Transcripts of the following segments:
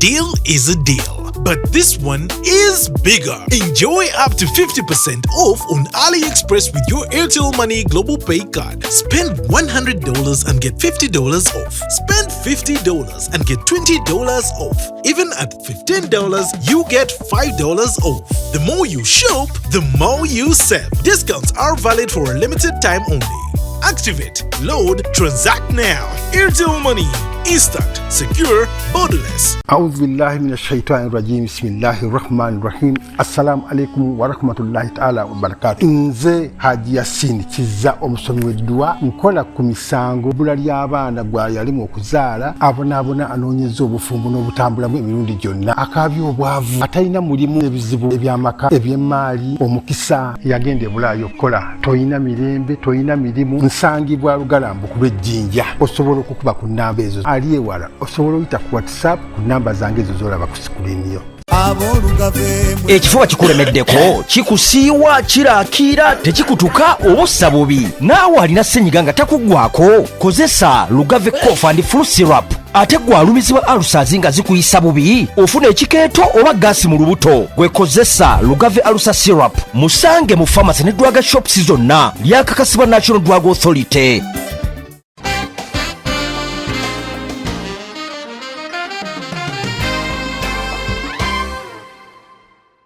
deal is a deal, but this one is bigger. Enjoy up to 50% off on AliExpress with your Airtel Money Global Pay card. Spend $100 and get $50 off. Spend $50 and get $20 off. Even at $15, you get $5 off. The more you shop, the more you save. Discounts are valid for a limited time only. Activate, load, transact now. Airtel Money. Instant, secure, borderless. أعوذ بالله من الشيطان الرجيم بسم الله الرحمن الرحيم السلام عليكم ورحمة الله تعالى وبركاته nze Haji Yasin kiza omusomi w'eddua nkola ku misango bula ly'abaana gwa yalimu okuzaala abonaabona anoonyeza obufumbo n'obutambulamu emirundi gyonna akaabya obwavu atalina mulimu ebizibu eby'amaka eby'emmaali omukisa yagenda ebulaayo okukola toyina mirembe toyina mirimu nsangibwa lugalambu ku lw'ejjinja osobola okukuba ku nnamba ezo ali ewala osobola oyita ku WhatsApp ku nnamba zange ezo z'olaba ku sikuliniyo. Ekifuba kikulemeddeko kikusiiwa kiraakira tekikutuka obussa bubi naawe alina ssenyiga nga takuggwako kozesa Lugave Cough and Flu Syrup ate gwe alumizibwa alusazi nga zikuyisa bubi ofuna ekikeeto oba gaasi mu lubuto gwekozesa Lugave Alusa Syrup musange mu pharmacy ne drug shops zonna lyakakasibwa National Drug Authority.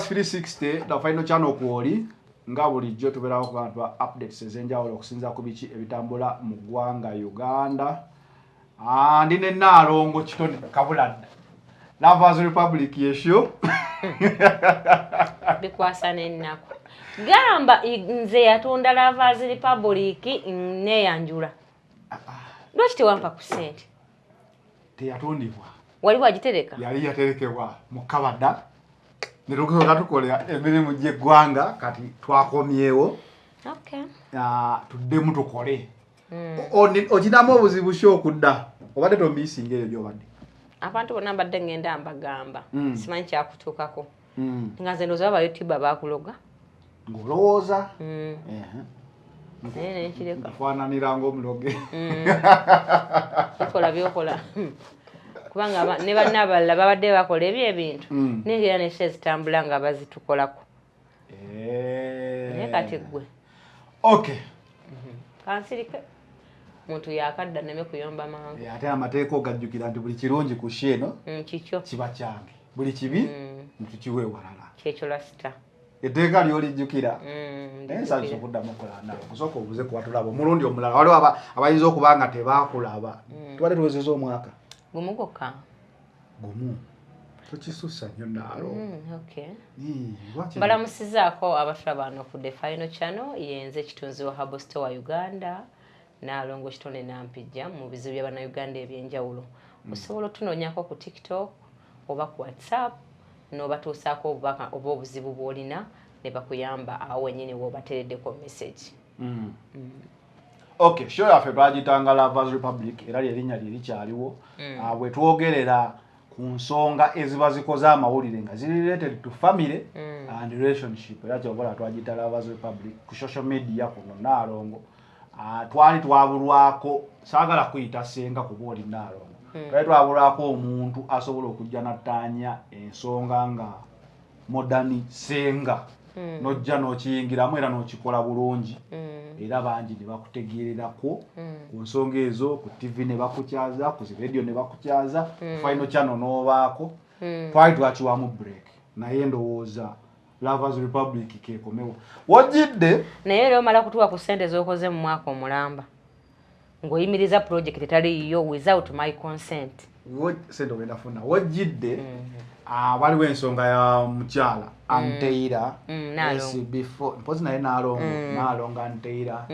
360 the final channel kwoli nga bulijjo tubeerawo ku bantu ba updates ezenjawulo okusinza ku biki ebitambula mu ggwanga Uganda. Ndine Naalongo kitone kabuladde Lovers Republic yesho bikwasa n'ennaku gamba nze yatunda Lovers Republic neyanjula lwaki tewampa ku ssente teyatundibwa wali wagitereka yali yaterekebwa mu kabada niruko katukolera emirimu gy'eggwanga kati twakomyewo okay tuddemu tukole okinamu obuzibu ki okudda obadde tomisinga ebyo byobadde abantu bonna mbadde ngenda mbagamba simanyi kyakutuukako nga nze ndowooza aba YouTuber baakuloga ng'olowooza nekireka faananira ng'omuloge bikola byokola kubanga ne banna abalala babadde bakola ebyo ebintu n'engera neshe zitambula nga bazitukolako naye kati ggwe okay kansirike muntu yakadda neme kuyomba mangu ate amateeka ogajjukira nti buli kirungi ku sheeno kikyo kiba kyange buli kibi ntukiwe walala kyekyo lasita etteeka ly'olijjukira ensanyusa okuddamu okulanda kusooka obuze kubatulaba omulundi omulala waliwo abayinza okuba nga tebaakulaba tubadde tuwezeza omwaka gumu gokka gumu tokisussa nnyo Naalo okay mbalamusizaako abatulaba bano ku The Final Channel yenze kitunzi wa Herbal Store wa Uganda Naalongo kitone nampijja mu bizibu by'Abannayuganda ebyenjawulo osobola otunoonyako ku TikTok oba ku WhatsApp n'obatuusaako obubaka oba obuzibu bw'olina ne bakuyamba awo wennyini w'obatereddeko message. Okay, show yaffe twagitanga Lovers Republic era lyerinnya lirikyaliwo bwe twogerera ku nsonga eziba zikoze amawulire nga ziri related to family and relationship era kyobola twagita Lovers Republic ku social media kuno Naalongo twali twabulwako saagala kuyita senga kuba oli Naalongo twali twabulwako omuntu asobola okujja nattaanya ensonga nga modern senga nojja n'okiyingiramu era n'okikola bulungi era bangi ne bakutegeererako ku nsonga ezo ku TV ne bakukyaza ku radio ne bakukyaza Final Channel n'obaako twali twakiwamu break naye ndowooza Lovers Republic kekomewo wajidde naye leo mala kutuwa ku ssente z'okoze mu mwaka omulamba ng'oyimiriza project etaliiyo without my consent sente ogenda funa wajidde waliwo ensonga ya mukyala Anteira before mpozi naye Naalongo Anteira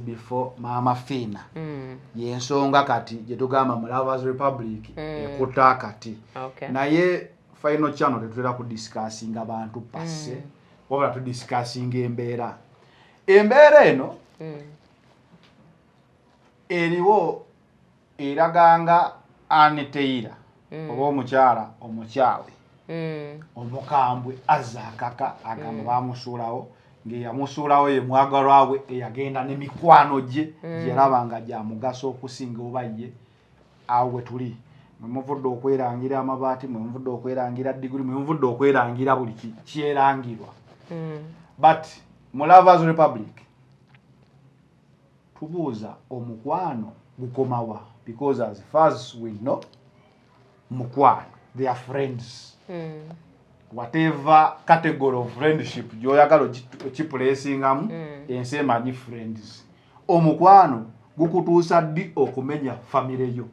before Mama Fina yensonga kati gye tugamba mu Lovers Republic ekuta kati naye Final Channel tetulera ku discussing abantu passe wabula tu discussing embeera eno eriwo eraganga Anteira oba omukyala omukyawe omukambwe azza akaka agamba bamusuulawo ng'eyamusuulawo ye mwagalwa we eyagenda n'emikwano gye gyeraba nga gya mugaso okusinga oba ye awo we tuli muvudde okwerangira amabaati muvudde okwerangira diguli muvudde okwerangira buli kyerangirwa but mu Lovers Republic tubuuza omukwano gukomawa because as far as we know mukwano they are friends whatever category of friendship gyoyagala okipulesingamu ensi emanyi friends omukwano gukutuusa ddi okumenya famire yo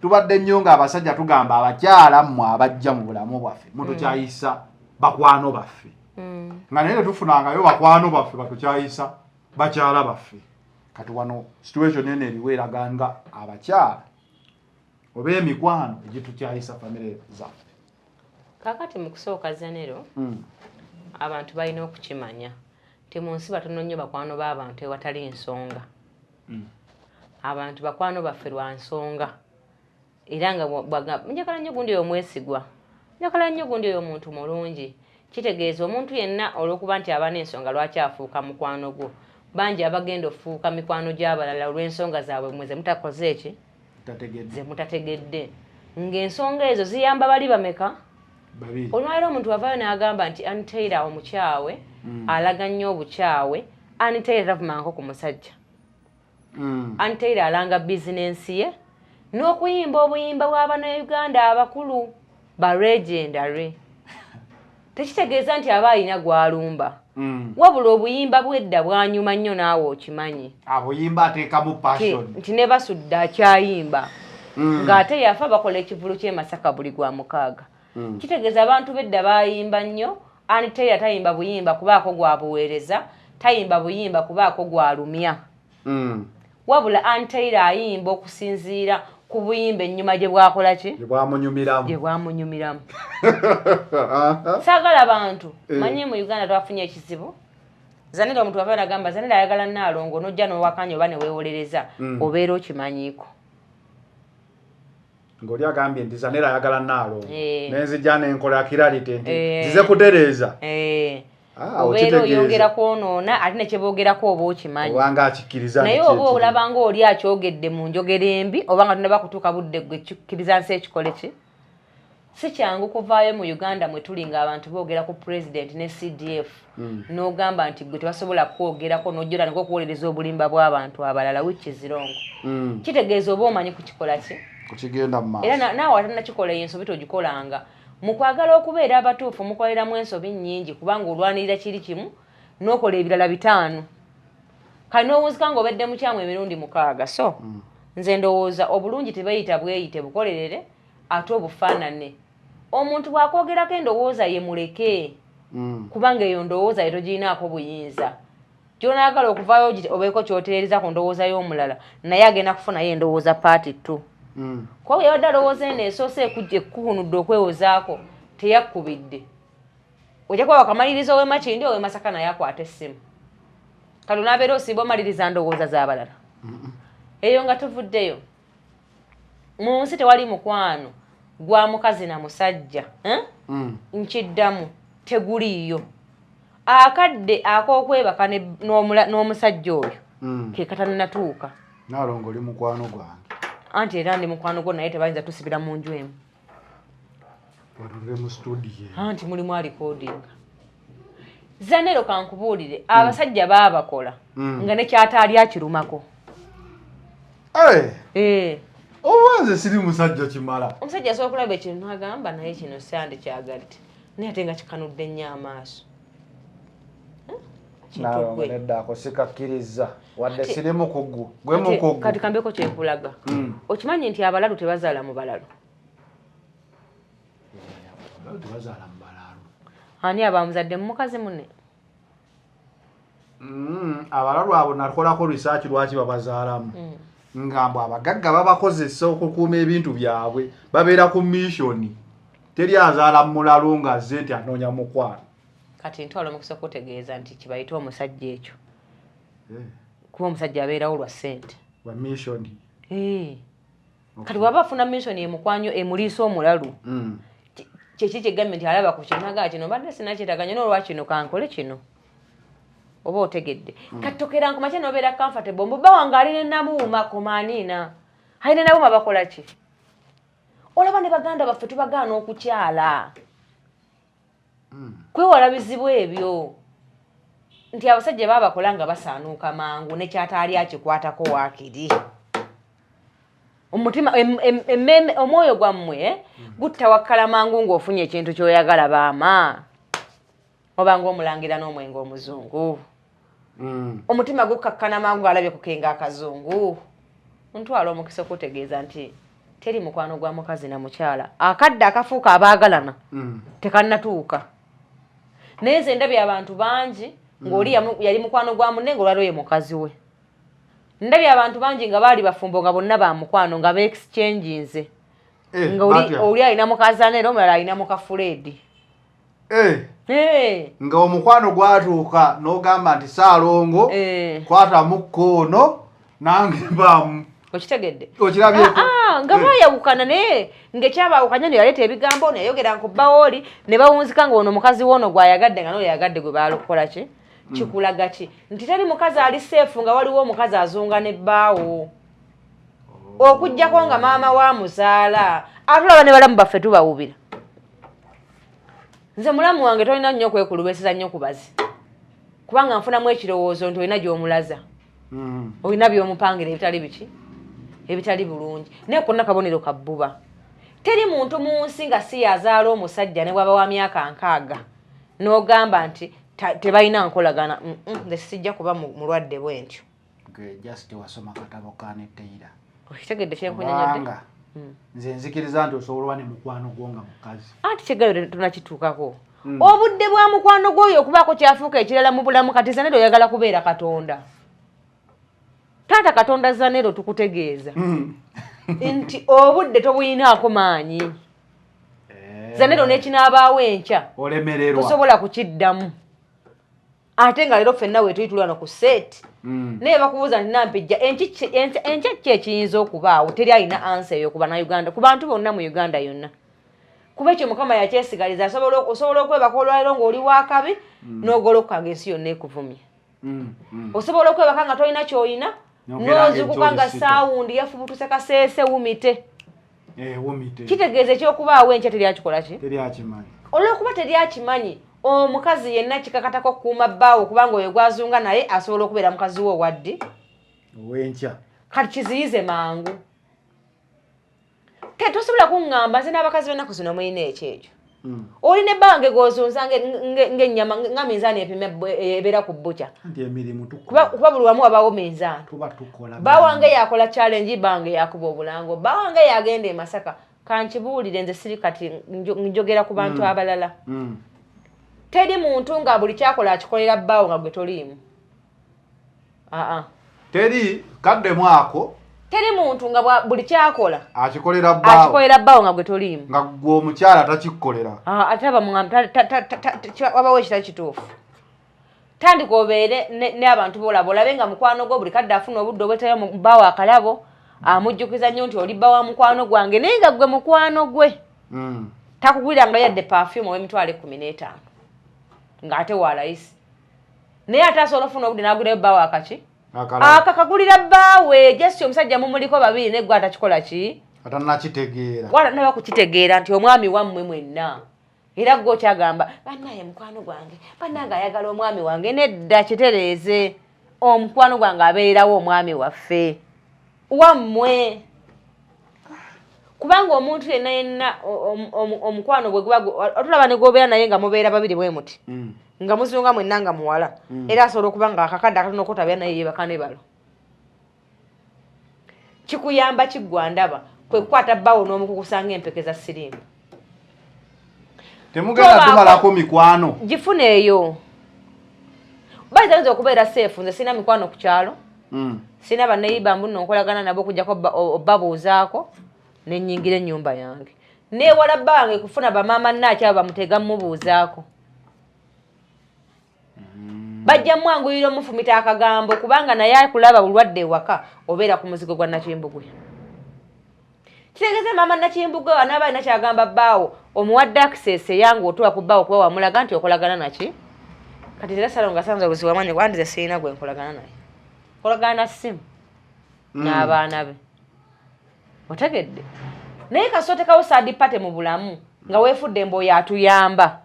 tubadde nnyo nga abasajja tugamba abakyala mmwe abajja mu bulamu bwaffe mutukyayisa bakwano baffe nga naye tetufunangayo bakwano baffe batukyayisa bakyala baffe kati wano situation eno eriwo eraga nga abakyala oba emikwano egitukyayisa famire zaffe kakati mu kusooka Zanero abantu balina okukimanya nti mu nsi batono nnyo bakwano b'abantu ewatali nsonga abantu bakwano baffe lwa nsonga era nga njagala nnyo gundi oyo mwesigwa njagala nnyo gundi oyo omuntu mulungi kitegeeza omuntu yenna olw'okuba nti aba n'ensonga lwaki afuuka mukwano gwo bangi abagenda ofuuka mikwano gy'abalala olw'ensonga zaabwe mwe ze mutakoze eki ze mutategedde ng'ensonga ezo ziyamba bali bameka olwaliro omuntu avaayo n'agamba nti Anitaira omukyawe alaga nnyo obukyawe Anitaira tavumanko ku musajja Anitaira alanga bizinensi ye n'okuyimba obuyimba bw'Abannayuganda abakulu ba legendary tekitegeeza nti aba alina gw'alumba wabula obuyimba bw'edda bwanyuma nnyo naawe okimanyi abuyimba ateekamu passion nti ne Basudde akyayimba ng'ate yafa bakola ekivulu ky'e Masaka buli gwa mukaaga kitegeeza abantu b'edda bayimba nnyo Anitaira tayimba buyimba kubaako gwabuweereza tayimba buyimba kubaako gwalumya wabula Anitaira ayimba okusinziira ku buyimba ennyuma gye bwakola ki gye bwamunyumiramu saagala bantu manyi mu Uganda twafunye ekizibu Zanira omuntu wava nagamba Zanira ayagala Naalongo n'ojja n'owakanya oba ne weewolereza obeera okimanyiiko ng'oli agambye nti Zanira ayagala Naalongo nenzijja n'enkola kiralite nti zize kutereeza obeera oyongera kwonoona ate ne kyebogerako oba okimanyi obanga akikkiriza naye oba olaba ng'oli akyogedde mu njogera embi oba nga tonnaba kutuuka budde gwe kikkiriza nsi ekikole ki si kyangu kuvaayo mu Uganda mwe tuli ng'abantu boogera ku president ne CDF n'ogamba nti gwe tebasobola kwogerako n'ojjira niko okuwolereza obulimba bw'abantu abalala which is wrong kitegeeza oba omanyi kukikola ki kukigenda mu maaso era naawe atanakikola ensobi togikolanga mu kwagala okubeera abatuufu mukoleramu ensobi nnyingi kubanga olwanirira kiri kimu n'okola ebirala 5 kale n'owunzika ng'obedde mukyamu emirundi 6 so nze ndowooza obulungi tebayita bweyite bukolerere ate obufaanane omuntu bw'akwogerako endowooza ye muleke kubanga eyo ndowooza ye togirinaako buyinza gy'onaagala okuvaayo obeeko ky'otereeza ku ndowooza y'omulala naye agenda kufunayo endowooza paati 2 kwa yabadde alowooza eno esoose ekuhunudde okwewozaako teyakkubidde ojja kuba wakamaliriza ow'emakindi ow'emasaka naye akwata essimu kale onaabeera osimba omaliriza ndowooza z'abalala eyo nga tuvuddeyo mu nsi tewali mukwano gwa mukazi na musajja nkiddamu teguliiyo akadde ak'okwebaka n'omusajja oyo ke katanatuuka Naalongo oli mukwano gwange anti era ndi mukwano gwo naye tebayinza tusibira mu nju emu mu studio anti mulimu alikodinga Zanero kankubuulire abasajja baabakola nga ne kyataali akirumako oba nze siri musajja kimala omusajja asobola okulaba ekintu n'agamba naye kino sande kyagalite naye ate nga kikanudde nnyo amaaso Naalongo neddaako sikakkiriza wadde siri mukugu gwe mukugu kati kambeko kyenkulaga okimanyi nti abalalu tebazaala mu balalu tebazaala mu balalu ani abamuzadde mu mukazi munne abalalu abo nakolako research lwaki babazaalamu ngambwe abagagga babakozesa okukuuma ebintu byabwe babeera ku missioni teri azaala mu mulalu ng'azze nti anoonya mukwano kati ntwala omukisa okutegeeza nti kibayita omusajja ekyo kuba omusajja abeerawo lwa ssente wa mission kati waba afuna mission emukwanyo emuliisa omulalu kyeki kyegambye nti alaba ku kinaga kino mbadde sinakyetaganya n'olwakino kankole kino oba otegedde kati tokera nkumakya nobeera comfortable mbuba wange alina nabuuma komaaniina alina nabuuma bakola ki olaba ne baganda baffe tubagaana okukyala kwewala bizibu ebyo nti abasajja baabakola nga basaanuuka mangu nekyataali akikwatako waakiri omutima omwoyo gwammwe gutawakkala mangu ng'ofunye ekintu ky'oyagala baama oba ng'omulangira n'omwenge omuzungu omutima gukakkana mangu alabye kukenga akazungu ntwala omukisa okutegeeza nti teri mukwano gwa mukazi na mukyala akadde akafuuka abaagalana tekannatuuka naye nze ndabye abantu bangi ng'oli yali mukwano gwa munne ng'olwaliwo ye mukazi we ndabye abantu bangi nga baali bafumbo nga bonna ba mukwano nga beexchanginze nga oli alina mukazi era omulala alina mukafuledi nga omukwano gwatuuka n'ogamba nti Saalongo kwatamu ono nange mbaamu okitegedde okirabyeko nga baayawukana naye ng'ekyabaawukanya ne yaleeta ebigambo neyayogera nkubbawooli ne bawunzika nga ono mukazi w'ono gwayagadde nga n'oyo yagadde gwe baalukola ki kikulaga ki nti teri mukazi ali seefu nga waliwo omukazi azunga n'ebbaawo okuggyako nga maama wa muzaala atulaba ne balamu baffe tubawubira nze mulamu wange tolina nnyo okwekulubeeseza nnyo kubazi kubanga nfunamu ekirowoozo nti olina gy'omulaza olina by'omupangira ebitali biki ebitali bulungi naye konna kabonero ka bbuba teri muntu mu nsi nga si yazaala omusajja ne bwaba wa myaka 6 n'ogamba nti tebalina nkolagana nze sijja kuba mulwadde bwentyo just wasoma katabo kaneteira okitegedde kyenkunyonyodde nze nzikiriza nti osobola ne mukwano gwo nga mukazi anti kyegayo tunakituukako obudde bwa mukwano gwoyo okubaako kyafuuka ekirala mu bulamu kati zanero oyagala kubeera katonda taata katonda zanero tukutegeeza nti obudde tobuyinaako maanyi zanero n'ekinaabaawo enkya olemererwa tosobola kukiddamu ate nga leero ffenna weetuyitulwano ku seeti naye bakubuuza nti nampijja enkya ki ekiyinza okubaawo teri alina ansa eyo ku bannayuganda ku bantu bonna mu uganda yonna kuba ekyo mukama yakyesigaliza osobola okwebaka olwaliro ng'oli wakabi n'ogoloka ng'ensi yonna ekuvumye osobola okwebaka nga tolina ky'olina n'ozikuka nga saawundi yafubutuse kaseese wumite kitegeeza ekyokubaawo enkya teryakikola ki olw'okuba teryakimanyi omukazi yenna kikakatako okukuuma bbaawo kubanga oyo gwazunga naye asobola okubeera mukazi we waddi owenkya kati kiziyize mangu kati tosobola kuŋŋamba nze n'abakazi b'ennaku zino mulina ekyejo olina ebbaawa nge gozunza ng'ennyama nga minzaani epima ebeera ku bbuca kuba buli wamu wabaawo minzaani baawange yakola challenge bange yakuba obulango baawange yagenda e Masaka kankibuulire nze siri kati njogera ku bantu abalala teri muntu nga buli kyakola akikolera bbaawo nga gwe toliimu teri kaddemu ako teri muntu nga buli kyakola akikolera bbaawo nga gwe toliimu nga gwe omukyala takikolera ate wabawo ekitali kituufu tandika obeere n'abantu boolaba olabe nga mukwano gwo buli kadde afuna obudde obwetayo mu bbaawo akalabo amujjukiza nnyo nti oli bba wa mukwano gwange naye nga gwe mukwano gwe takuguliranga yadde perfume ow'emitwalo 15 ng'ate walayisi naye ate asobola ofuna obudde n'agulirayo bbaawo akaki akakagulira bbaawe jesi omusajja mumuliko babiri neggwe atakikola ki atanakitegeera walanaba kukitegeera nti omwami wammwe mwenna era gwe okyagamba bannaye mukwano gwange bannange ayagala omwami wange nedda kitereeze omukwano gwange abeererawo omwami waffe wammwe kubanga omuntu yenna omukwano bwe guba otulaba ne gwobeera naye nga mubeera babiri bwe muti nga muzunga mwenna nga muwala era asobola okuba nga akakadde akatono okotabya naye yebaka ne balo kikuyamba kiggwa ndaba kwe kukwata bbaawo n'omukukusanga empeke za siriimu temugenda tumalako mikwano gifuna eyo bayinza okubeera seefu nze sirina mikwano ku kyalo sirina bannayiba mbu nno nkolagana nabo okujjako obbabuuzaako nenyingira ennyumba yange neewala bbange kufuna bamaama nnakyabo bamutega mmubuuzaako bajja mwanguyira omufumita akagambo kubanga naye akulaba bulwadde ewaka obeera ku muzigo gwa Nakimbugwe kitegeeza maama Nakimbugwe wanaaba alina kyagamba bbaawo omuwadde access eyange otuwa ku bbaawo kuba wamulaga nti okolagana naki kati era Saalongo asanze obuzibu amanyi wandize sirina gwe nkolagana naye kolagana na ssimu n'abaana be otegedde naye kasotekawo third party mu bulamu nga weefudde mboyo atuyamba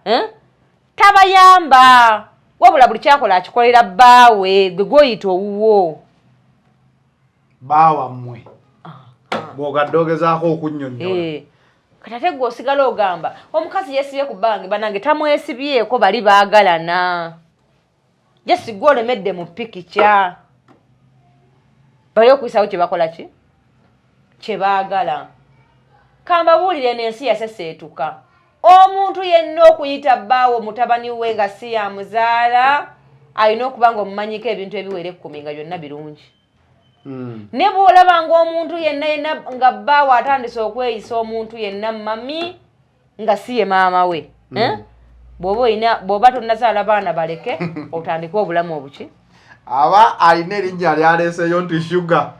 tabayamba wabula buli kyakola akikolera bbaawe gwe gwoyita owuwo baawa mmwe bw'ogadde ogezaako okunnyonnyola kati ate gwe osigala ogamba omukazi yeesibye ku bange banange tamwesibyeko bali baagalana jesi gwe olemedde mu pikicya bali okuyisawo kye bakola ki kye baagala kambabuulire n'ensi yaseseetuka omuntu yenna okuyita bbaawo mutabani we nga si yamuzaala alina okuba nga omumanyiko ebintu ebiwere 10 nga byonna birungi ne bw'olaba ng'omuntu yenna nga bbaawo atandise okweyisa omuntu yenna mami nga si ye maama we bw'oba tonnazaala baana baleke otandike obulamu obuki aba alina erinnya lyaleeseyo nti shuga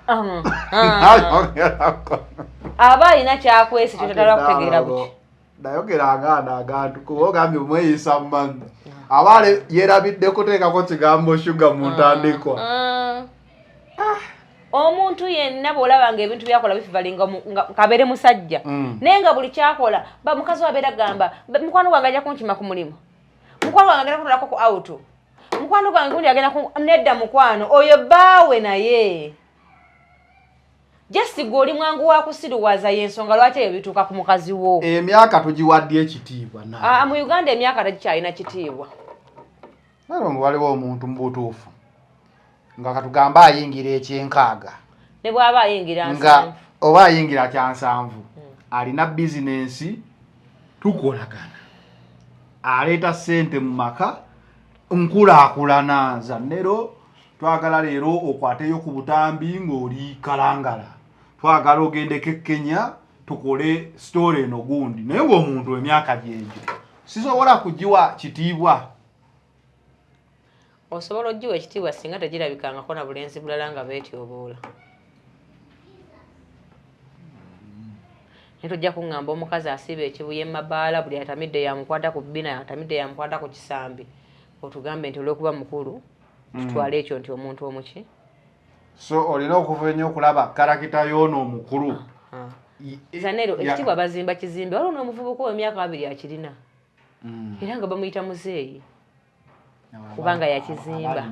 aba alina kyakwesi kyotatala kutegeera buki nayogeranga nagantu kuba ogambye omweyisa mumami aba yerabidde kuteekako kigambo shuga mu ntandikwa omuntu yenna bw'olaba nga ebintu byakola bifivalinga kabeere musajja naye nga buli kyakola mukazi wabeera gamba mukwano gwange ajja kunkima ku mulimu mukwano gwange agenda kutolako ku auto mukwano gwange gundi agenda nedda mukwano oyo bbaawe naye jesi gwe oli mwangu wa kusiruwaza y'ensonga lwaki eyo bituuka ku mukazi wo emyaka tugiwadde ekitiibwa mu Uganda emyaka tegikyalina kitiibwa naye waliwo omuntu mu butuufu nga katugamba ayingira ekyenkaaga ne bw'aba ayingira nga oba ayingira kyansanvu alina bizinensi tukolagana aleeta ssente mu maka nkulaakulana zannero twagala leero okwateyo ku butambi ng'oli kalangala twagala ogendeko Kenya tukole story eno gundi naye ng'omuntu emyaka gyegyo sisobola kugiwa kitiibwa osobola ogiwa ekitiibwa singa tegirabikangako na bulenzi bulala nga beetyoboola naye tojja kuŋŋamba omukazi asiba ekibuye mabaala buli atamidde yamukwata ku bbina atamidde yamukwata ku kisambi otugambe nti olw'okuba mukulu tutwale ekyo nti omuntu omuki so olina okuva ennyo okulaba karakita y'ono omukulu zanero ekitiibwa bazimba kizimbe waliwo n'omuvubuka ow'emyaka 2 akirina era nga bamuyita muzeeyi kubanga yakizimba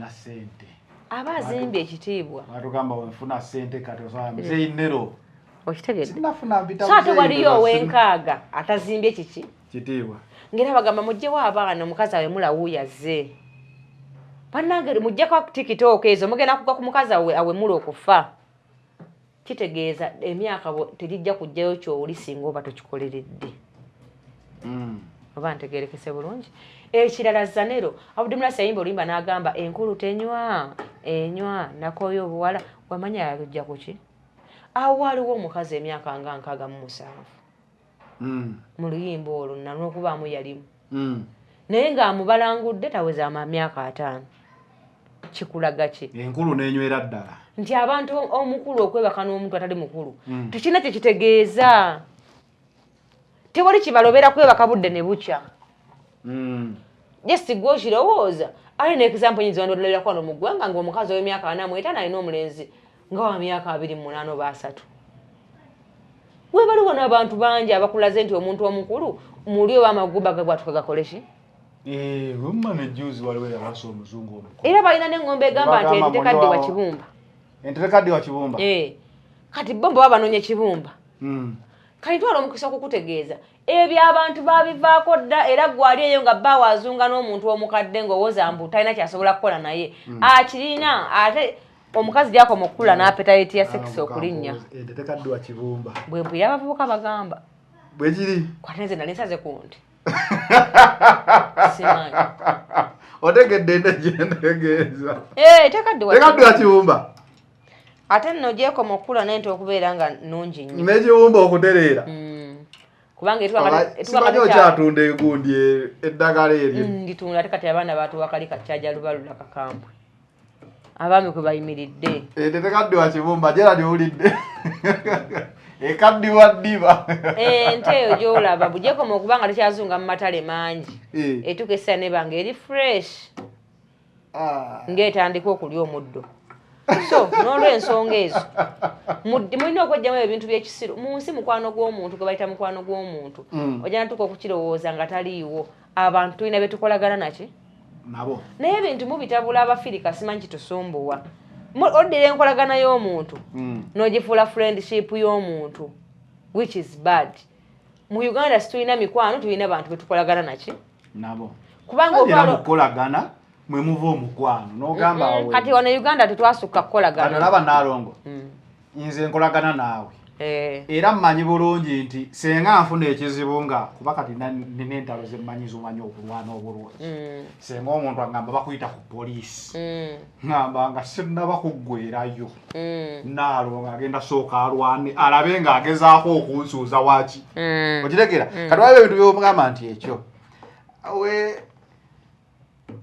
aba azimbye ekitiibwa batugamba wenfuna ssente kati osobola muzeeyi nero okitegedde so ate waliyo ow'enkaaga atazimbye kiki kitiibwa ngera bagamba mugjewo abaana omukazi awe mulawuyaze bannange muggyeko tikitooko ezo mugenda kugwa ku mukazi awe mula okufa kitegeeza emyaka tegijja kujjayo ky'oli singa oba tokikoleredde oba ntegeerekese bulungi ekirala zanero Abdulmulasi yayimba olimba n'agamba enkulu tenywa enywa nakooyo obuwala wamanya yalujja kuki awo waliwo omukazi emyaka nga 67 mu luyimba olwo n'okubaamu yalimu naye ng'amubalangudde taweza myaka 5 kikulaga ki enkulu n'enywera ddala nti abantu omukulu okwebaka n'omuntu atali mukulu tekirina kye kitegeeza tewali kibalobera kwebaka budde ne bukya jesi gwe okirowooza ali n'example nyinza wandoleraku wano mu ggwanga ng'omukazi ow'emyaka 45 alina omulenzi nga wa myaka 28 oba 3 webaliwo n'abantu bangi abakulaze nti omuntu omukulu muli oba amaguba gabwatuka gakole ki wemma nejuzi waliwo yabasa omuzungu omukulu era balina n'engombe egamba nti entekadde wa kibumba entekadde wa kibumba kati bomba babanoonya ekibumba kati twala omukisa okukutegeeza ebyo abantu babivaako dda era gwali eyo nga bba wazunga n'omuntu omukadde ng'owooza mbu talina kyasobola kukola naye akirina ate omukazi gyakoma okukula n'apetayiti ya sekisi okulinnya entekadde wa kibumba bwe mpulira abavubuka bagamba bwe kiri kwatenze nali nsaze ku nti simanyi otegedde ntegeeza tekadde wa kibumba ate nno gyekoma okukula naye nti okubeera nga nungi nnyo n'ekibumba okutereera kubanga simanyi okyatunda egundi eddagala eryo nditunda ate kati abaana batuwa kali kakyajalubalula kakambwe abaami kwe bayimiridde tekadde wa kibumba Gerald owulidde ekaddiwa ddiba ente eyo gyolaba bugyekoma okuba nga tekyazunga mu matale mangi etuuka essira nebanga eri fresh ng'etandika okulya omuddo so n'olw'ensonga ezo mulina okwejjamu ebintu by'ekisiru mu nsi mukwano gw'omuntu gwe bayita mukwano gw'omuntu ojja natuka okukirowooza nga taliiwo abantu tulina bye tukolagana naki nabo naye ebintu mubitabula abafirika simanyi kitusumbuwa oddira enkolagana y'omuntu n'ogifuula friendship y'omuntu which is bad mu Uganda situlina mikwano tulina bantu be tukolagana naki nabo kubanga okukolagana mwe muva omukwano n'ogamba kati wano Uganda tetwasukka kukolagana olaba Nalongo nze nkolagana naawe era mmanyi bulungi nti senga nfuna ekizibu nga kuba kati nina entalo zemmanyi zomanyi okulwana obulungi senga omuntu agamba bakuyita ku poliisi ngamba nga sinnaba kuggwerayo Nalongo agenda sooka alwane alabe ng'agezaako okunsuuza waki okiregera kati waliwo ebintu byomugamba nti ekyo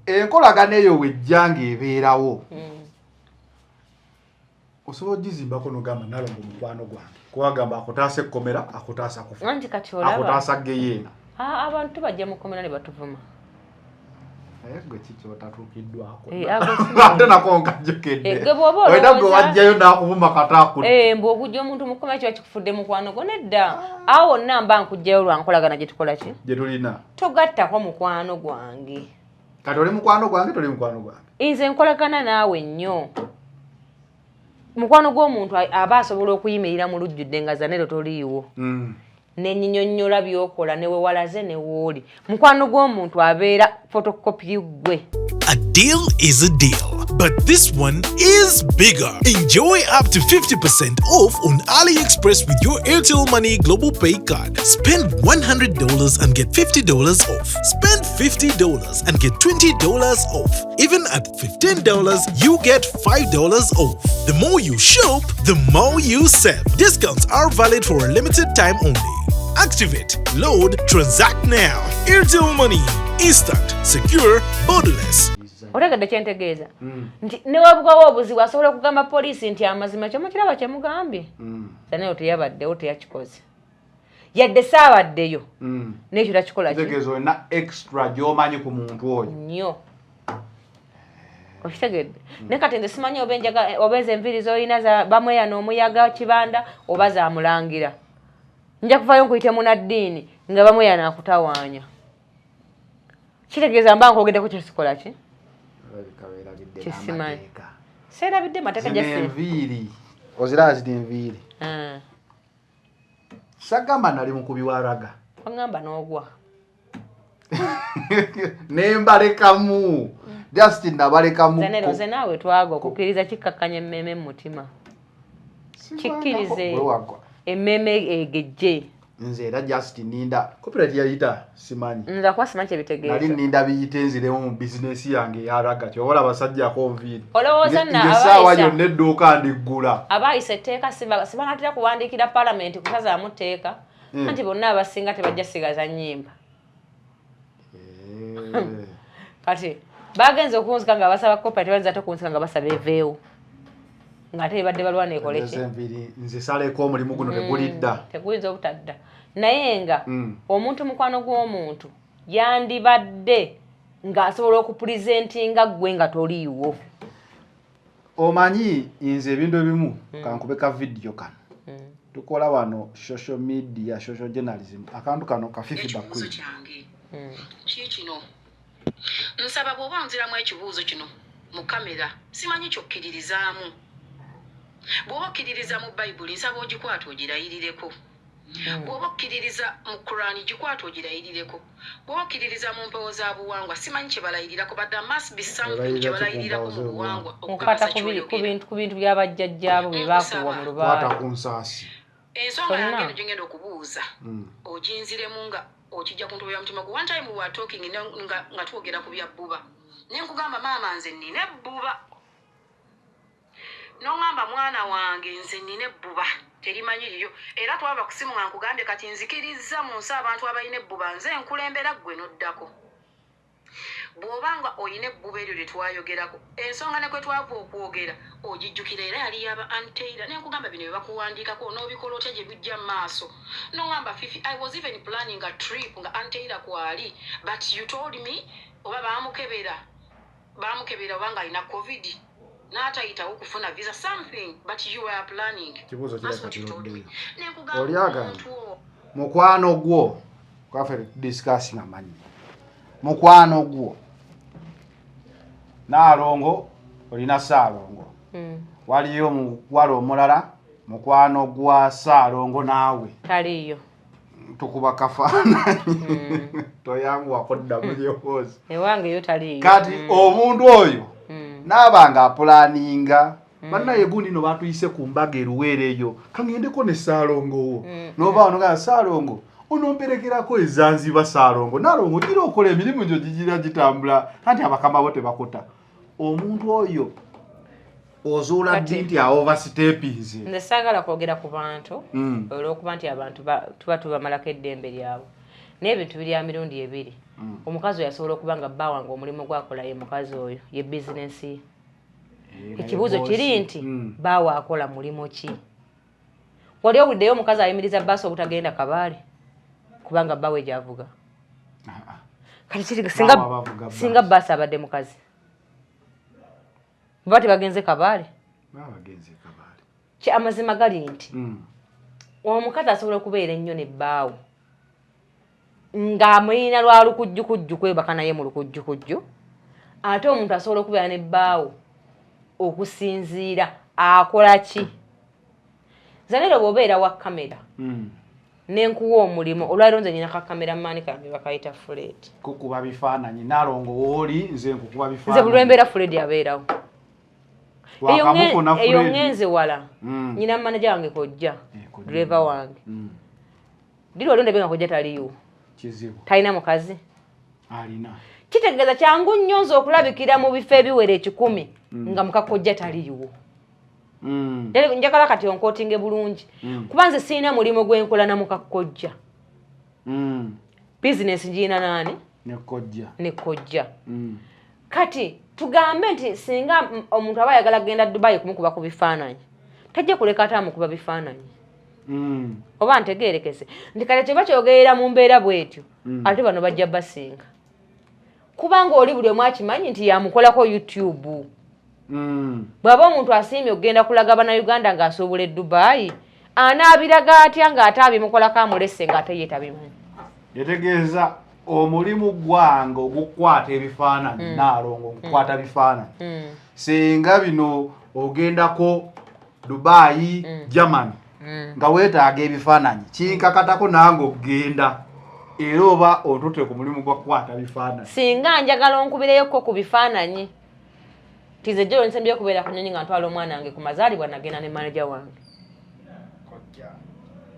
enkolagana eyo wejjanga ebeerawo osobola ogizimbako n'ogamba Nalongo mukwano gwange kuwagamba akutaasa ekkomera akutaasa kufa akutaasa geyeena abantu bajja mu kkomera ne batuvuma gwe kikyotatuukiddwako ate nako nkajokedde oina gwe wajjayo nakuvuma kataakudde mbwe okujja omuntu mu kkomera kiba kikufudde mukwano gwo nedda awo wonna mba nkujjayo lwankolagana gye tukola ki gye tulina togattako mukwano gwange kati oli mukwano gwange toli mukwano gwange nze nkolagana naawe nnyo mukwano gw'omuntu aba asobola okuyimirira mu lujjudde nga zanero toliiwo n'ennyinyonnyola by'okola ne wewalaze ne wooli mukwano gw'omuntu abeera fotokopi gwe. A deal is a deal, but this one is bigger. Enjoy up to 50% off on AliExpress with your Airtel Money Global Pay card. Spend $100 and get $50 off. Spend $50 and get $20 off. Even at $15, you get $5 off. The more you shop, the more you save. Discounts are valid for a limited time only. Activate, load, transact now. Airtel Money. Instant, secure, borderless. Otegadde kyentegeeza nti ne wabugawo obuzibu asobola okugamba poliisi nti amazima kyomu kiraba kyemugambye naye teyabaddewo teyakikoze yadde saabaddeyo n'ekyo takikola kitegeeza olina extra gy'omanyi ku muntu oyo nnyo okitegedde naye kati nze simanyi oba ezo enviiri z'olina bamweya n'omuyaga kibanda oba zamulangira nja kuvayo nkuyite munaddiini nga bamweya n'akutawaanya kitegeeza mba nkogeddeko kyesikola ki kisimanyi seerabidde mateeka enviiri oziraba ziri enviiri sagamba nali mukubi wa raga wagamba n'ogwa nembalekamu just nabalekamu nze naawe twagwa okukkiriza kikkakkanya emmeme mu mutima kikkirize emmeme egejje nze era just ninda copyright yayita simanyi nza kuba simanyi kyebitegeeza nali ninda biyite nziremu mu bizinesi yange eyaraga kyobola abasajja konviiri olowooza ngesaawa yonna edduuka ndiggula abaayisa etteeka sibanatera kuwandiikira palamenti kusazaamu tteeka anti bonna abasinga tebajja sigaza nnyimba kati bagenze okunzika nga basaba copyright balinza ate okunsika nga basaba eveewo ng'ate ebadde balwana ekole ki nze saleko omulimu guno tegulidda teguyinza obutadda naye nga omuntu mukwano gw'omuntu yandibadde ng'asobola okupulizentinga ggwe nga toliiwo omanyi nze ebintu ebimu kankubeka vidiyo kano tukola wano social media social journalism akantu kano kafifi bakuli kino nsaba bw'oba nziramu ekibuuzo kino mu kamera simanyi kyokkiririzaamu bw'oba okkiririza mu bayibuli nsaba ogikwata ogirayirireko bw'oba okkiririza mu kurani gikwata ogirayirireko bw'oba okkiririza mu mpewo za buwangwa simanyi kye balayirirako badde must be something kye balayirirako mu buwangwa okukata ku bintu by'abajjajjaabo bye baakuwa mu lubaala ku nsaasi ensonga yange eno gyengenda okubuuza oginziremu nga okijja ku ntobo ya mutima gwe one time we were talking nga twogera ku bya bbuba naye nkugamba maama nze nnina ebbuba n'ongamba mwana wange nze nnina ebbuba terimanyi liryo era twava ku simu nga nkugambye kati nzikirizza mu nsi abantu abalina ebbuba nze nkulembera ggwe n'oddako bw'obanga oyina ebbuba eryo lye twayogerako ensonga ne kwe twava okwogera ogijjukira era yali yaba anteira naye nkugamba bino bye bakuwandiikako n'obikola otya gye bijja mu maaso n'ongamba fifi I was even planning a trip nga anteira kwali but you told me oba baamukebera obanga alina covid n'atayitawo okufuna visa something but you are planning. Kibuuzo That's kireka what you told me. kiruddeyo. Nenkugamba Olyaga omuntu wo. mukwano gwo kwafe discussing amanyi mukwano gwo Naalongo olina Ssaalongo waliyo mukwalo omulala mukwano gwa Ssaalongo naawe taliyo tukuba kafaananyi toyanguwa kodda mu lyoboozi ewange yo taliyo kati omuntu oyo n'abanga apulaninga bannaye gundi no batuyise ku mbaga eruweereyo kangendeko ne Ssaalongo wo n'oba onoga Ssaalongo onomperekerako ezanziba Ssaalongo Naalongo gira okola emirimu gyo gigira gitambula anti abakama bo tebakota omuntu oyo ozuula ddi nti oversteppinze nze saagala kwogera ku bantu olw'okuba nti abantu tuba tubamalako eddembe lyabwe n'ebintu biri ya mirundi ebiri omukazi oyo asobola okuba nga bba wange omulimu gwakola ye mukazi oyo ye bizinensi ye ekibuuzo kiri nti baawe akola mulimu ki wali owuliddeyo omukazi ayimiriza bbaasi obutagenda Kabaale kubanga bbawe gy'avuga kati singa bbaasi abadde mukazi baba tebagenze Kabaale amazima gali nti omukazi asobola okubeera ennyo ne bbaawe ng'amulina lwa lukujjukujju kwebaka naye mu lukujjukujju ate omuntu asobola okubeera ne bbaawe okusinziira akola ki zanero bw'obeera wa kamera nenkuwa omulimu olwaliro nze nyina ka kamera maani kange bakayita Fred kukuba bifaananyi Naalongo wooli nze nkukuba bifaananyi nze buli lwembeera Fred abeerawo eyo ngenze wala nyina manaja wange kojja driver wange diro olonde benga kojja taliyo kizibu talina mukazi alina kitegeeza kyangu nnyo nze okulabikira mu bifo ebiwera 10 nga mukakojja taliyo njagala kati onkootinge bulungi kuba nze siina mulimu gwenkola na mukakojja bizinesi ngiina nani nekojja kati tugambe nti singa omuntu aba ayagala kugenda Dubai kumukuba ku bifaananyi tajja kuleka atamukuba bifaananyi oba ntegeerekese nti kale kyeba kyogerera mu mbeera bwetyo ate bano bajja basinga kubanga oli buli omu akimanyi nti yamukolako YouTube bw'aba omuntu asiimye okugenda kulaga Bannayuganda ng'asuubula Dubai anaabiraga atya ng'ate abimukolako amulese ng'ate ye tabimanyi yetegeeza omulimu gwange ogukwata ebifaananyi Naalongo okukwata bifaananyi singa bino ogendako Dubai Germany nga weetaaga ebifaananyi kinkakatako nange okugenda era oba otutte ku mulimu gwa kukwata bifaananyi singa njagala onkubireyoko ku bifaananyi tize jjo nsembye okubeera ku nnyonyi nga ntwala omwana wange ku mazaalibwa nagenda ne manaja wange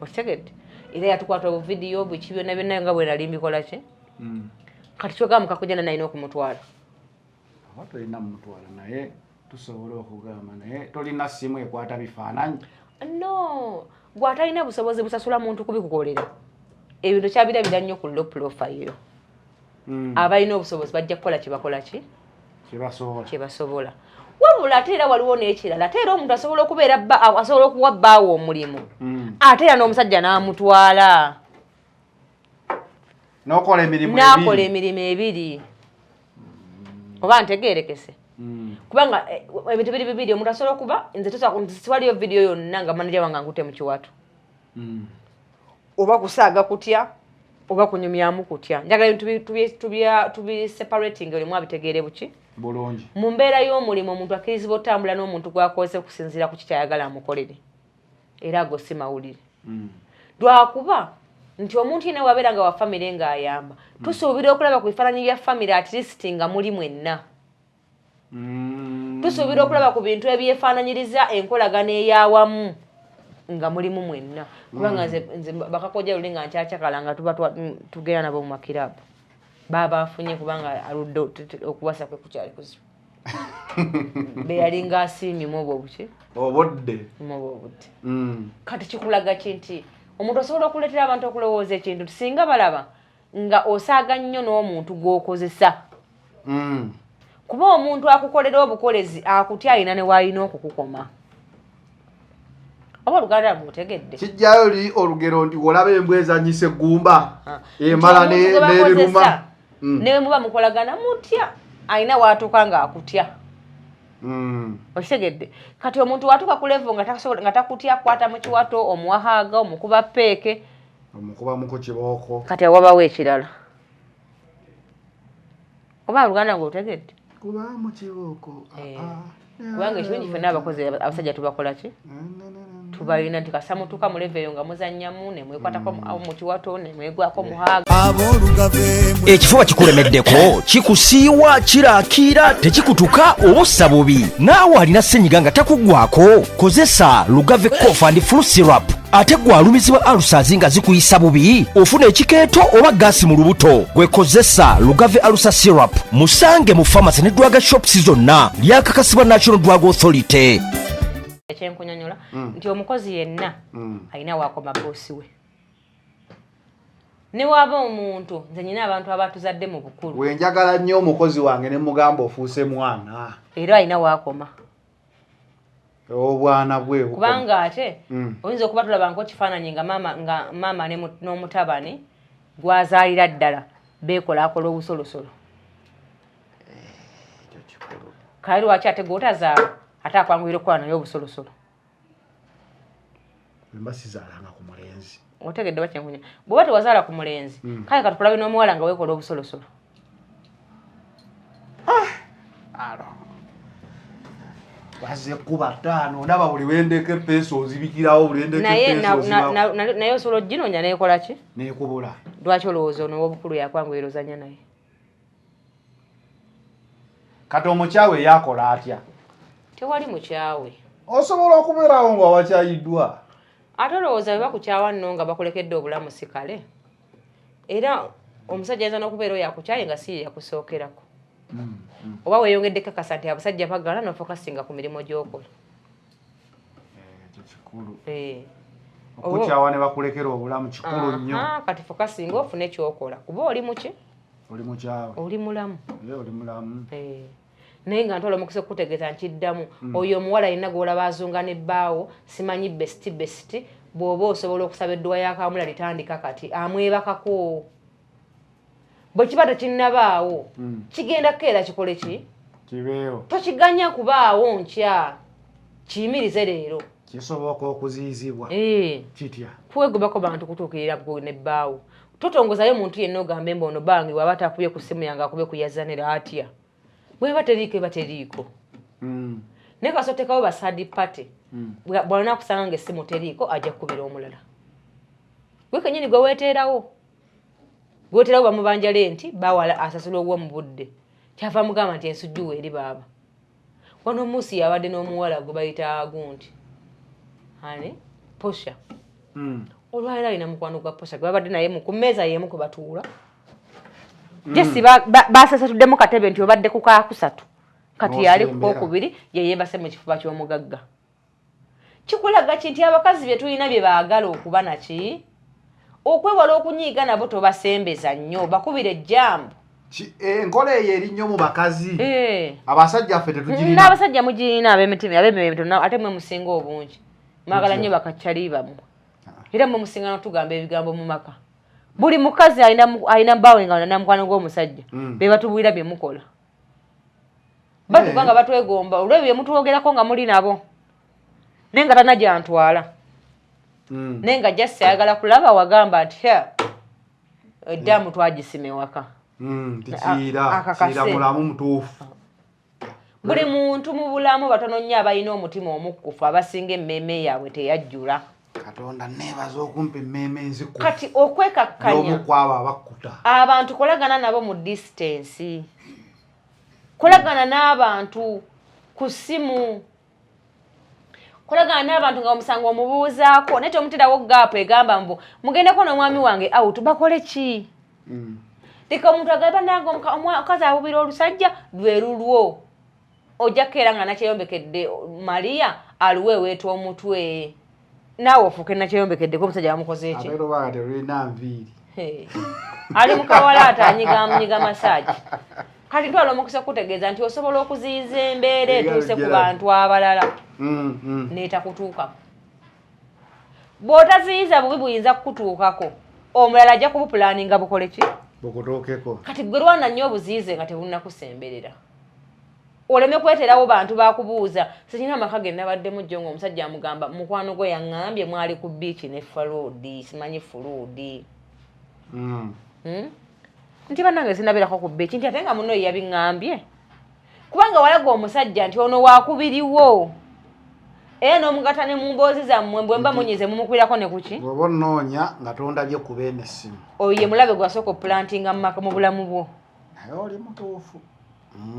okitegedde era yatukwata obuvidiyo bweki byonna byonna nga bwe nali mbikola ki kati kyogaa mukakojja nalina okumutwala oba tolina mumutwala naye tusobole okugamba naye tolina simu ekwata bifaananyi no gwatalina busobozi busasula muntu kubikukolera ebintu kyabirabira nnyo ku low profile abalina obusobozi bajja kukola kibakola ki kyebasobola wabula ate era waliwo n'ekirala ate era omuntu asobola okubeera asobola okuwa bbaawe omulimu ate era n'omusajja n'amutwala n'akola emirimu ebiri oba ntegeerekese kubanga ebintu biri bibiri omuntu asobola okuba nze twaliyo vidiyo yonna nga manaja wange angute mu kiwato oba kusaaga kutya oba kunyumyamu kutya njagala ebintu tubiseparating olimu abitegeere buki bulungi mu mbeera y'omulimu omuntu akkirizibwa otambula n'omuntu gwakozese okusinziira ku kikyayagala amukolere era ago si mawulire lwakuba nti omuntu yena wabeera nga wa famire ng'ayamba tusuubira okulaba ku bifaananyi bya famire at least nga muli mwenna tusuubira okulaba ku bintu ebyefaananyiriza enkolagana ey'awamu nga mulimu mwenna kubanga nze bakakojja luli nga nkyacakala nga tuba tugenda nabo mu makirabu baba afunye kubanga aludde okuwasa kwe kukyali kuzibu beyalinga asiimimu obwo buki obudde kati kikulaga ki nti omuntu osobola okuleetera abantu okulowooza ekintu singa balaba nga osaaga nnyo n'omuntu gw'okozesa kuba omuntu akukolera obukolezi akutya alina ne waalina okukukoma oba oluganda mutegedde kijjayo li olugero nti olaba embwa ezanyisa eggumba emala n'ebiruma ne muba mukolagana mutya alina waatuuka ng'akutya Okitegedde kati omuntu watuka ku level nga takutya kwata mu kiwato omuwahaga omukuba peeke omukuba muko kibooko kati wabawo ekirala oba Luganda ng'otegedde kuba mu kibooko kubanga ekirungi ffenna abakozi abasajja tubakola ki tubalina nti kasamutuka mu level eyo nga muzannyamu ne mwekwatako mu kiwato ne mwegwako muhaga ekifo bakikulemeddeko kikusiiwa kiraakira tekikutuka obussa bubi naawe alina ssenyiga nga takuggwako kozesa Lugave Cough and Flu Syrup ate gwalumizibwa alusazi nga zikuyisa bubi ofuna ekikeeto oba gaasi mu lubuto gwekozesa Lugave Alusa Syrup musange mu pharmacy ne drug shops zonna lyakakasibwa National Drug Authority. Ekyenkunyonyola nti omukozi yenna alina waakoma boosi we ne waba omuntu nze nyina abantu abatuzadde mu bukulu wenjagala nnyo omukozi wange ne mugamba ofuuse mwana era alina waakoma obwana bwe kubanga ate oyinza okuba tulabanko kifaananyi nga maama n'omutabani gwazaalira ddala beekolaakola obusolosolo kale lwaki ate gwotazaala ate akwanguyira okukola naye obusolosolo mbasizaalanga ku mulenzi otegedde bakyenkunya bw'oba tewazaala ku mulenzi kale katulabe n'omuwala nga weekola obusolosolo baze kuba ttaano ndaba buli wendeka epeeso ozibikirawo buli wendeka epeeso naye osobola oginoonya neekola ki neekubula lwaki olowooza ono w'obukulu yakwanguyira ozanya naye kati omukyawe yakola atya tewali mukyawe osobola okubeerawo nga wabakyayiddwa ate olowooza bwe bakukyawa nno nga bakulekedde obulamu si kale era omusajja ayinza n'okubeera oyo akukyaye nga si yakusookerako oba weeyongedde kakasa nti abasajja bagala nofokasinga ku mirimu gy'okola kikulu okukyawa ne bakulekera obulamu kikulu nnyo kati fokasinga ofune ekyokola kuba oli muki oli mukyawe oli mulamu oli mulamu naye nga ntola omukisa okutegeeza nkiddamu oyo omuwala alina gwolaba azunga n'ebbaawo simanyi besiti bw'oba osobola okusaba edduwa yakamula litandika kati amwebakako bwe kiba tekinnabaawo kigenda kukeera kikole ki kibeewo tokiganya kubaawo nkya kiyimirize leero kisoboka okuziyizibwa kitya kwegobako bantu kutuukirira nebbaawo totongozayo omuntu yenna ogambe emba ono bange waba takubye ku ssimu yange akube kuyazanira atya bweba teriiko eba teriiko naye kasotekawo basadi pate bwalina kusanga nga essimu teriiko ajja kukubira omulala gwe kenyini gwe weeteerawo bamubanja lenti bawala asasula ogwo mu budde kyava mugamba nti ensujjuwe eri baaba wano omusi yabadde n'omuwala gwe bayita gunti ani posha olwaliro alina mukwano gwa posha gwe babadde naye ku mmeeza yemu kwe batuula jesi basasatuddemu katebe nti obadde ku kakusatu kati yali ku kokubiri yeyeebase mu kifuba ky'omugagga kikulaga ki nti abakazi bye tulina bye baagala okuba naki okwewala okunyiiga nabo tobasembeza nnyo bakubira ejjambu enkola eyo eri nnyo mu bakazi abasajja ffe tetugirina n'abasajja mugirina ab'emitima ate mwe musinga obungi mwagala nnyo bakaccali bammwe era mwe musinga notugamba ebigambo mu maka buli mukazi alina bbaawe nga namukwano gw'omusajja be batubuulira bye mukola batuka nga batwegomba olwebyo bye mutwogerako nga muli nabo naye nga tanajantwala naye nga jasi ayagala kulaba wagamba nti eddamu twagisima ewaka tikiira mulamu mutuufu buli muntu mu bulamu batono nnyo abalina omutima omukkufu abasinga emmeeme yaabwe teyajjula katonda neebaza okumpa emmeeme enzikku kati okwekakkanya n'omukwabo abakkuta abantu kolagana nabo mu distance kolagana n'abantu ku ssimu kolagana n'abantu nga omusango omubuuzaako naye tomuterawo gaapu egamba mbu mugendeko n'omwami wange out bakole ki leka omuntu agamba nange omukazi abubira olusajja lwe lulwo ojja kukeera nga nakyeyombekedde Maria aluwe weeta omutwe naawe ofuuke nakyeyombekeddeko omusajja bamukoze eki ali mukawalaata anyiga masaaji kati ntwala omukisa okutegeeza nti osobola okuziyiza embeera etuuse ku bantu abalala neetakutuukako bw'otaziyiza bubi buyinza kukutuukako omulala ajja kubupulaaninga bukole ki bukutuukeko kati gwe lwana nnyo obuziyize nga tebulina kusemberera oleme kweterawo bantu bakubuuza sikina amaka ge nabaddemu jjo ng'omusajja amugamba mukwano gwe yaŋŋambye mwali ku biiki ne faloodi simanyi fuluudi nti bannange sinabeerako ku biiki nti ate nga muno yabiŋŋambye kubanga walaga omusajja nti ono waakubiriwo era n'omugata ne mu mboozi zammwe bwe mba munyize mumukubirako ne kuki bw'oba onnoonya nga tondabye ku b'enessimu oyo ye mulabe gwasooka opulantinga mu bulamu bwo naye oli mutuufu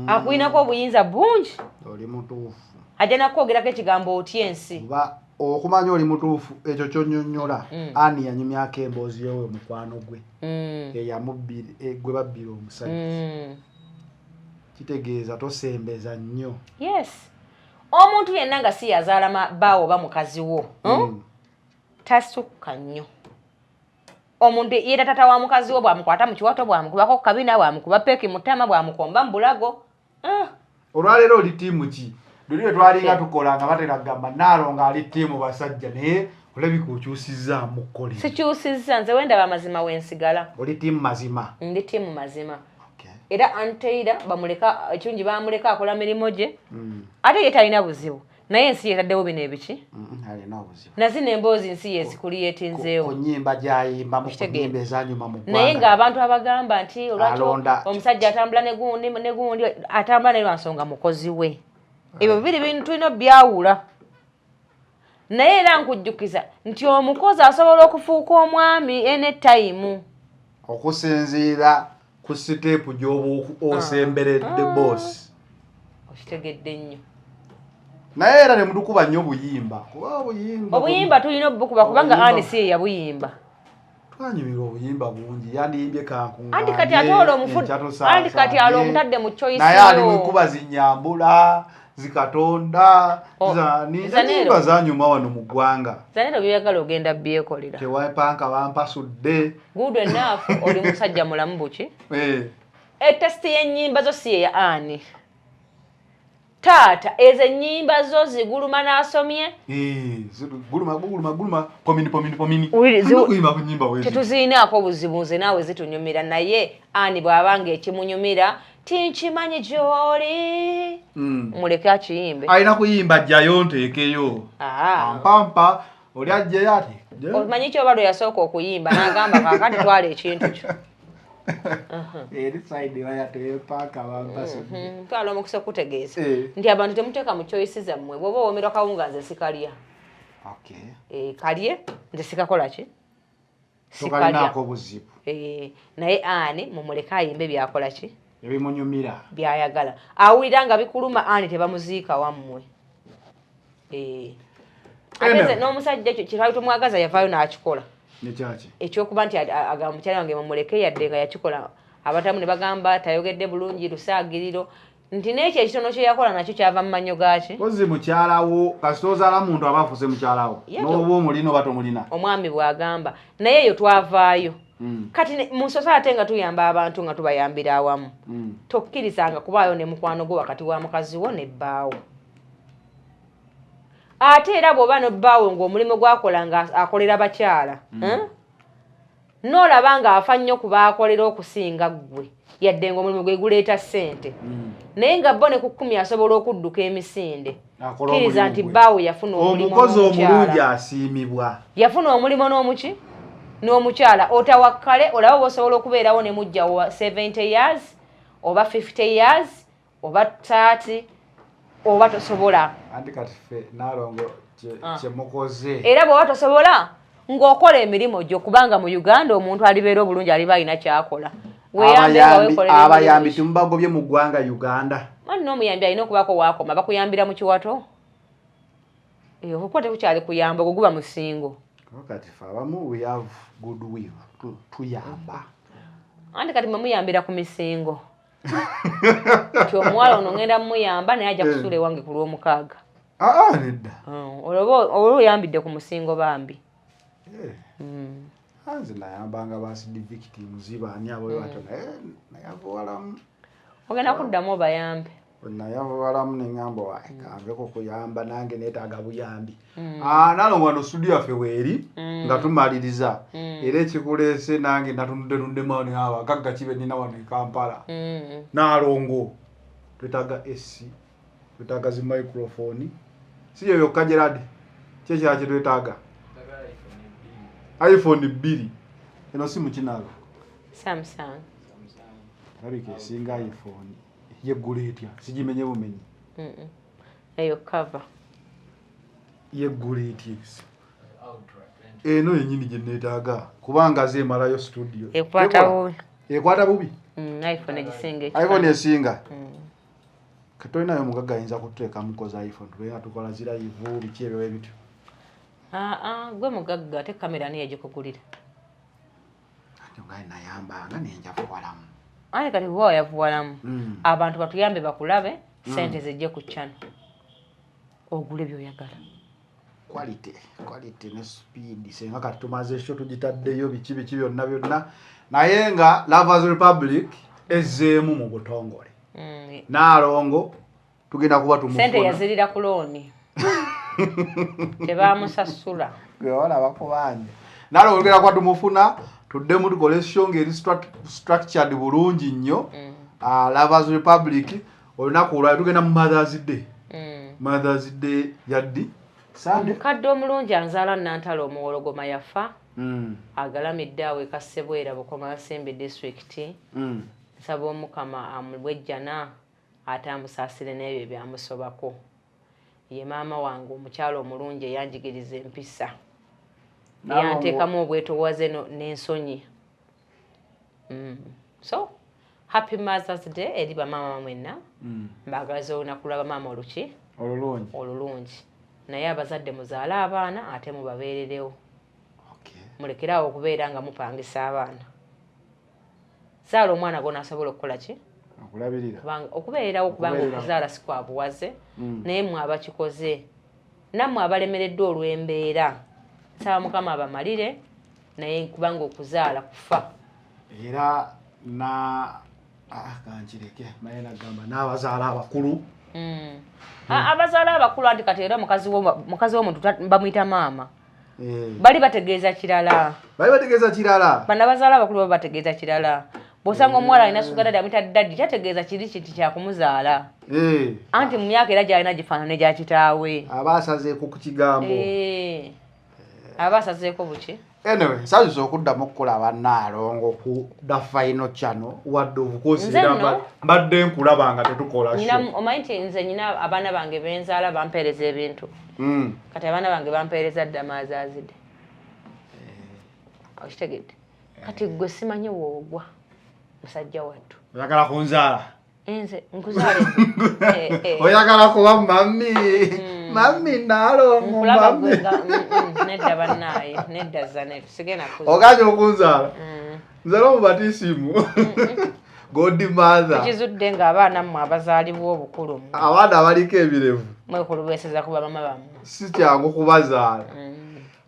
akuyinako obuyinza bungi oli mutuufu ajja nakwogerako ekigambo otya ensi kuba okumanya oli mutuufu ekyo kyonnyonnyola ani yanyumyako emboozi yowe mukwano gwe gwe babbira omusajja kitegeeza tosembeza nnyo yes omuntu yenna nga si yazaala baawo oba mukazi wo tasukka nnyo omuntu yeera tata wa mukazi wo bwamukwata mu kiwato bwamukubako kabina bwamukuba peeki mutama bwamukomba mu bulago olwaleero oli ttiimu ki luli lwe twalinga tukola nga batera kugamba Naalongo ali ttiimu basajja naye olabika okyusizaamu kkole sikyusizza nze wendaba amazima wensigala oli ttiimu mazima ndi ttiimu mazima era anteira bamuleka ekirungi bamuleka akola mirimu gye ate ye talina buzibu naye ensi yetaddewo bino ebiki alina obuzibu nazina emboozi nsi yezikuli yeetinzeewo kunyimba gyayimba mu kunyimba ezanyuma mu ggwanga naye ng'abantu abagamba nti olwaki omusajja atambula ne gundi atambula naye lwansonga mukozi we ebyo bibiri bintu tulina byawula naye era nkujjukiza nti omukozi asobola okufuuka omwami anytime okusinziira ku siteepu gy'oba osemberedde boosi okitegedde nnyo naye era ne mutukuba nnyo obuyimba kuba obuyimba tulina obukuba kubanga anisi ye yabuyimba twanyumirwa obuyimba bungi yandiyimbye kankunga andi kati ate andi kati alo omutadde mu choice naye ali mwekuba zinyambula zikatonda zanimba zanyuma wano mu ggwanga zanero byoyagala ogenda byekolera tewapanka bampasudde good enough oli musajja mulamu buki etesti y'ennyimba zo si yeya ani taata ezo ennyimba zo ziguluma n'asomye guluma pomini tetuziinaako buzibu nze naawe zitunyumira naye ani bw'abanga ekimunyumira tinkimanyi gy'oli muleke akiyimbe alina kuyimba jjayo nteekeyo ampampa oli ajjeyo ati omanyi kyoba lwe yasooka okuyimba n'agamba kaakati twala ekintu kyo eri saidi wayatepaaka bampasudde twala omukisa okutegeeza nti abantu temuteeka mu choice zammwe bw'oba owomerwa kawunga nze sikalya kalye nze sikakola ki tokalinaako buzibu naye ani mumuleke ayimbe byakola ki ebimunyumira byayagala awulira nga bikuluma ani tebamuziika wammwe ate n'omusajja ekyo kirwali tomwagaza yavaayo n'akikola nekyaki ekyokuba nti agamba mukyala wange mumuleke yadde nga yakikola abatamu ne bagamba tayogedde bulungi lusaagiriro nti n'ekyo ekitono kye yakola nakyo kyava mu mannyo gaaki kozi mukyalawo kasita ozaala muntu aba afuse mukyalawo n'oba omulina oba tomulina omwami bw'agamba naye eyo twavaayo kati mu society nga tuyamba abantu nga tubayambira awamu tokkirizanga kubaayo ne mukwano gwo wakati wa mukazi wo ne bbaawo ate era bw'oba ne bbaawo ng'omulimu gwakola nga akolera bakyala n'olaba nga afa nnyo ku baakolera okusinga ggwe yadde ng'omulimu gwe guleeta ssente naye nga bo ne ku 10 asobola okudduka emisinde kkiriza nti bbaawo yafuna omulimu omukozi omulungi asiimibwa yafuna omulimu n'omukyala otawakkale olaba bw'osobola okubeerawo ne mujja wa 70 years oba 50 years oba 30 oba tosobola anti kati ffe Naalongo kyemukoze era bw'oba tosobola ng'okola emirimu gyo kubanga mu Uganda omuntu alibeera obulungi aliba alina kyakola abayambi temubagobye mu ggwanga Uganda mani n'omuyambi alina okubaako waakoma bakuyambira mu kiwato okuba tekukyali kuyamba ogwo guba musingo kati fe abamu we have good will tuyamba anti kati mwemuyambira ku misingo ti omuwala ono ngenda mumuyamba naye ajja kusuula ewange ku lw'omukaaga nedda olwoba oyambidde ku musingo bambi nze nayambanga basidi victims baani abo bato naye avowalamu ogenda kuddamu obayambe naye avowalamu neŋŋamba kanveko kuyamba nange neetaaga buyambi Naalongo wano studio yaffe weeri nga tumaliriza era ekikuleese nange natunuddenudde maani abagagga kibe nina wano e Kampala Naalongo twetaaga SC twetaaga zi microphone si yo yokka Gerard kyekira kye twetaaga iPhone 2 eno simu kinalo Samsung abike singa iPhone yeggula etya sigimenye bumenyi eyo cover yeggula etya eno yenyini gye neetaaga kubanga zeemalayo studio ekwata bubi iPhone egisinga iPhone esinga katolinayo mugagga ayinza kuteeka mukoza iPhone tubeera tukola zirayivu biki ebyo ebityo gwe mugagga ate kamera niyo egikugulira ate nga nayambanga nenjavuwalamu ate kati bwa yavuwalamu abantu batuyambe bakulabe sente zijje ku channel ogule byoyagala quality ne speed senga kati tumaze ekyo tugitaddeyo biki byonna naye nga Lovers Republic ezzeemu mu butongole Naalongo tugenda kuba tumufuna sente yazirira ku looni tebamusasula wala bakubanje Naalongo tugenda kuba tumufuna tuddemu tukole show ngeri structured bulungi nnyo Lovers Republic olunaku olwayo tugenda mu Mother's Day yaddi omukadde omulungi anzaala Nantalo omuwologoma yafa agalamidde awo ekassebwera Bukomansimbi district nsaba Omukama amubwejjana ate amusaasire n'ebyo byamusobako ye maama wange omukyalo omulungi eyanjigiriza empisa yanteekamu obwetowaze n'ensonyi so happy Mother's Day eri bamaama mwenna mbagaliza olunaku lwa bamaama olulungi naye abazadde muzaale abaana ate mubabeererewo mulekerawo okubeera nga mupangisa abaana zaala omwana gwo nasobola okukola ki okubeererawo kubanga okuzaala si kwa buwaze naye mwe abakikoze nammwe abalemereddwa olw'embeera nsaba Mukama abamalire naye kubanga okuzaala kufa era kankireke naye nagamba n'abazaala abakulu abazaala abakulu anti kati era mukazi w'omuntu bamuyita maama bali bategeeza kirala bano abazaala abakulu baba bategeeza kirala bw'osanga omuwala alina sugadadi amuyita daddi kyategeeza kiri kiti kyakumuzaala anti mu myaka era gy'alina gifaanana ne gyakitaawe aba asazeeko ku kigambo aba asazeeko buki anyway nsanyusa okuddamu okukulaba Naalongo ku The Final Channel wadde obukoosira mbadde nkulaba nga tetukola omanyi nti nze nyina abaana bange benzaala bampeereza ebintu kati abaana bange bampeereza dda maazaazide okitegedde kati gwe simanyi woogwa musajja wattu oyagala kunzaala nze nkuzaale oyagala kuba mami Naalongo nedda bannaaye nedda Zanet sigenda oganye okunzaala nzala omubatisimu godi mother kizudde ng'abaana mmwe abazaalibwa obukulu abaana abaliko ebirevu mwekulubeseza kuba mama bammwe si kyangu kubazaala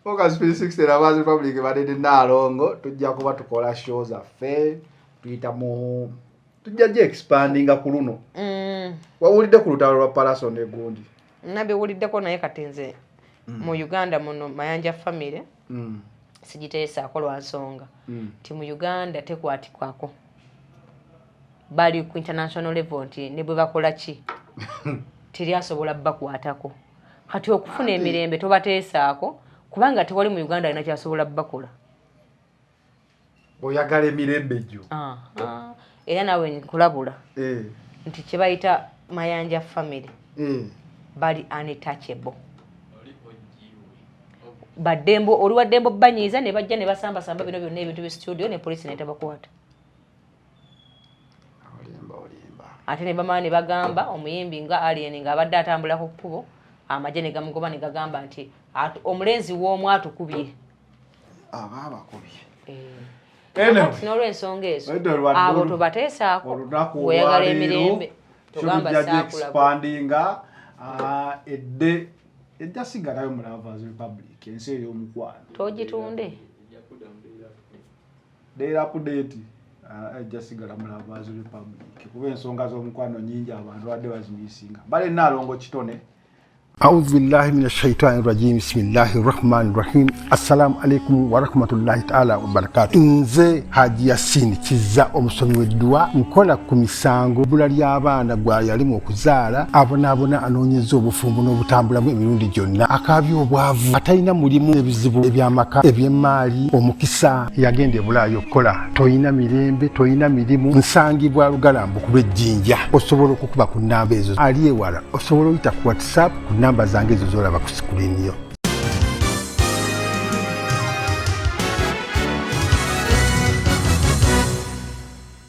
Focus 360 Lovers Republic badede Naalongo tujja kuba tukola show zaffe tujja expandinga ku luno wawulidde ku lutalo lwa Palaso ne gundi nabiwuliddeko naye kati nze mu Uganda muno Mayanja family sigiteesaako lwa nsonga nti mu Uganda tekwatikwako bali ku international level nti ne bwe bakola ki teri asobola bakwatako kati okufuna emirembe tobateesaako kubanga tewali mu Uganda alina kyasobola bakola oyagala emirembe gyo era nawe nkulabula nti kye bayita Mayanja family bali untouchable baddembo oli waddembo banyiiza ne bajja ne basambasamba bino byonna ebintu bi studio ne poliisi netabakwata ate ne bamaa ne bagamba omuyimbi nga Alien nga abadde atambula ku kkubo amagye ne gamugoba ne gagamba nti omulenzi w'omu atukubye abakubye n'olwensonga ezo abo tobateesaako oyagala emirembe togamba expandinga edde ejjasigalayo mu Lovers Republic ensi ey'omukwano togitunde daily update ejjasigala mu Lovers Republic kuba ensonga z'omukwano nyingi abantu badde bazimiisinga bale Naalongo kitone أعوذ بالله من الشيطان الرجيم بسم الله الرحمن الرحيم السلام عليكم ورحمة الله تعالى وبركاته nze Haji Yasin Kizza omusomi w'eddwa nkola ku misango bbula ly'abaana gwa yalimu okuzaala abonaabona anoonyeza obufumbo n'obutambulamu emirundi gyonna akaabya obwavu atalina mulimu ebizibu eby'amaka eby'emmaali omukisa yagenda ebulaayo okukola toyina mirembe toyina mirimu nsangibwa lugalambu ku lw'ejjinja osobola okukuba ku nnamba ezo ali ewala osobola oyita ku WhatsApp ku namba zange ezo z'olaba ku sikulini yo.